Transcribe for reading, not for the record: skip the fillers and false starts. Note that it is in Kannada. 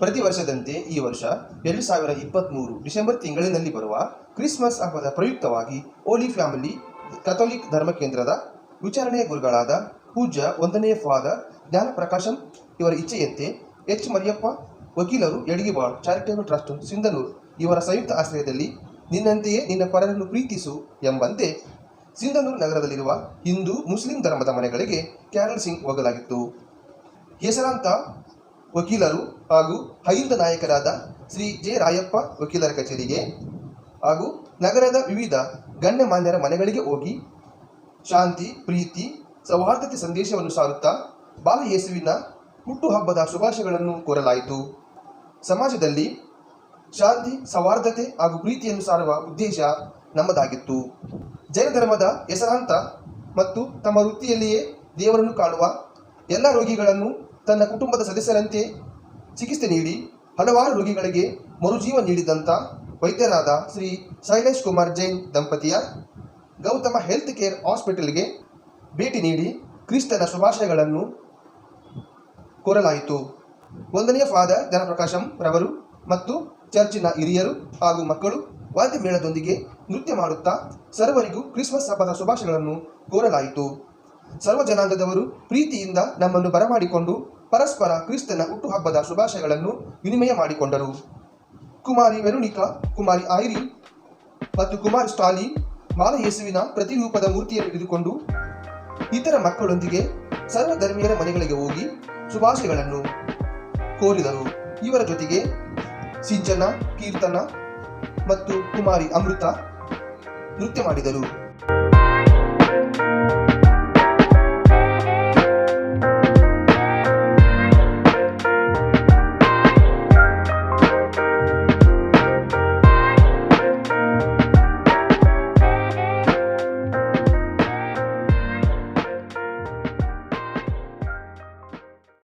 ಪ್ರತಿ ವರ್ಷದಂತೆ ಈ ವರ್ಷ 2023 ಡಿಸೆಂಬರ್ ತಿಂಗಳಿನಲ್ಲಿ ಬರುವ ಕ್ರಿಸ್ಮಸ್ ಹಬ್ಬದ ಪ್ರಯುಕ್ತವಾಗಿ ಹೋಲಿ ಫ್ಯಾಮಿಲಿ ಕಥೋಲಿಕ್ ಧರ್ಮ ಕೇಂದ್ರದ ವಿಚಾರಣೆಯ ಗುರುಗಳಾದ ಪೂಜ್ಯ 1ನೇ ಫಾದರ್ ಜ್ಞಾನಪ್ರಕಾಶಂ ಇವರ ಇಚ್ಛೆಯಂತೆ ಎಚ್ ಮರಿಯಪ್ಪ ವಕೀಲರು ಯಡಗಿಬಾಳ್ ಚಾರಿಟೇಬಲ್ ಟ್ರಸ್ಟ್ ಸಿಂಧನೂರು ಇವರ ಸಂಯುಕ್ತ ಆಶ್ರಯದಲ್ಲಿ ನಿನ್ನಂತೆಯೇ ನಿನ್ನ ಪರರನ್ನು ಪ್ರೀತಿಸು ಎಂಬಂತೆ ಸಿಂಧನೂರು ನಗರದಲ್ಲಿರುವ ಹಿಂದೂ ಮುಸ್ಲಿಂ ಧರ್ಮದ ಮನೆಗಳಿಗೆ ಕ್ಯಾರಲ್ ಸಿಂಗ್ ಹೋಗಲಾಗಿತ್ತು. ಹೆಸರಾಂತ ವಕೀಲರು ಹಾಗೂ ಅಹಿಂದ ನಾಯಕರಾದ ಶ್ರೀ ಜೆ ರಾಯಪ್ಪ ವಕೀಲರ ಕಚೇರಿಗೆ ಹಾಗೂ ನಗರದ ವಿವಿಧ ಗಣ್ಯಮಾನ್ಯರ ಮನೆಗಳಿಗೆ ಹೋಗಿ ಶಾಂತಿ, ಪ್ರೀತಿ, ಸೌಹಾರ್ದತೆ ಸಂದೇಶವನ್ನು ಸಾರುತ್ತಾ ಬಾಲ ಯೇಸುವಿನ ಹುಟ್ಟುಹಬ್ಬದ ಶುಭಾಶಯಗಳನ್ನು ಕೋರಲಾಯಿತು. ಸಮಾಜದಲ್ಲಿ ಶಾಂತಿ, ಸೌಹಾರ್ದತೆ ಹಾಗೂ ಪ್ರೀತಿಯನ್ನು ಸಾರುವ ಉದ್ದೇಶ ನಮ್ಮದಾಗಿತ್ತು. ಜೈನ ಧರ್ಮದ ಹೆಸರಾಂತ ಮತ್ತು ತಮ್ಮ ವೃತ್ತಿಯಲ್ಲಿಯೇ ದೇವರನ್ನು ಕಾಣುವ ಎಲ್ಲ ರೋಗಿಗಳನ್ನು ತನ್ನ ಕುಟುಂಬದ ಸದಸ್ಯರಂತೆ ಚಿಕಿತ್ಸೆ ನೀಡಿ ಹಲವಾರು ರೋಗಿಗಳಿಗೆ ಮರುಜೀವ ನೀಡಿದಂಥ ವೈದ್ಯರಾದ ಶ್ರೀ ಶೈಲೇಶ್ ಕುಮಾರ್ ಜೈನ್ ದಂಪತಿಯ ಗೌತಮ ಹೆಲ್ತ್ ಕೇರ್ ಹಾಸ್ಪಿಟಲ್ಗೆ ಭೇಟಿ ನೀಡಿ ಕ್ರಿಸ್ತನ ಶುಭಾಶಯಗಳನ್ನು ಕೋರಲಾಯಿತು. 1ನೇ ಫಾದರ್ ಜ್ಞಾನಪ್ರಕಾಶಂ ರವರು ಮತ್ತು ಚರ್ಚಿನ ಹಿರಿಯರು ಹಾಗೂ ಮಕ್ಕಳು ವಾದ್ಯ ಮೇಳದೊಂದಿಗೆ ನೃತ್ಯ ಮಾಡುತ್ತಾ ಸರ್ವರಿಗೂ ಕ್ರಿಸ್ಮಸ್ ಹಬ್ಬದ ಶುಭಾಶಯಗಳನ್ನು ಕೋರಲಾಯಿತು. ಸರ್ವ ಜನಾಂಗದವರು ಪ್ರೀತಿಯಿಂದ ನಮ್ಮನ್ನು ಬರಮಾಡಿಕೊಂಡು ಪರಸ್ಪರ ಕ್ರಿಸ್ತನ ಹುಟ್ಟುಹಬ್ಬದ ಶುಭಾಶಯಗಳನ್ನು ವಿನಿಮಯ ಮಾಡಿಕೊಂಡರು. ಕುಮಾರಿ ವೆರೋನಿಕಾ, ಕುಮಾರಿ ಐರಿ ಮತ್ತು ಕುಮಾರ್ ಸ್ಟಾಲಿ ಬಾಲ ಯೇಸುವಿನ ಪ್ರತಿರೂಪದ ಮೂರ್ತಿಯನ್ನು ಹಿಡಿದುಕೊಂಡು ಇತರ ಮಕ್ಕಳೊಂದಿಗೆ ಸರ್ವಧರ್ಮೀಯರ ಮನೆಗಳಿಗೆ ಹೋಗಿ ಶುಭಾಶಯಗಳನ್ನು ಕೋರಿದರು. ಇವರ ಜೊತೆಗೆ ಸಿಂಚನ, ಕೀರ್ತನ ಮತ್ತು ಕುಮಾರಿ ಅಮೃತ ನೃತ್ಯ ಮಾಡಿದರು.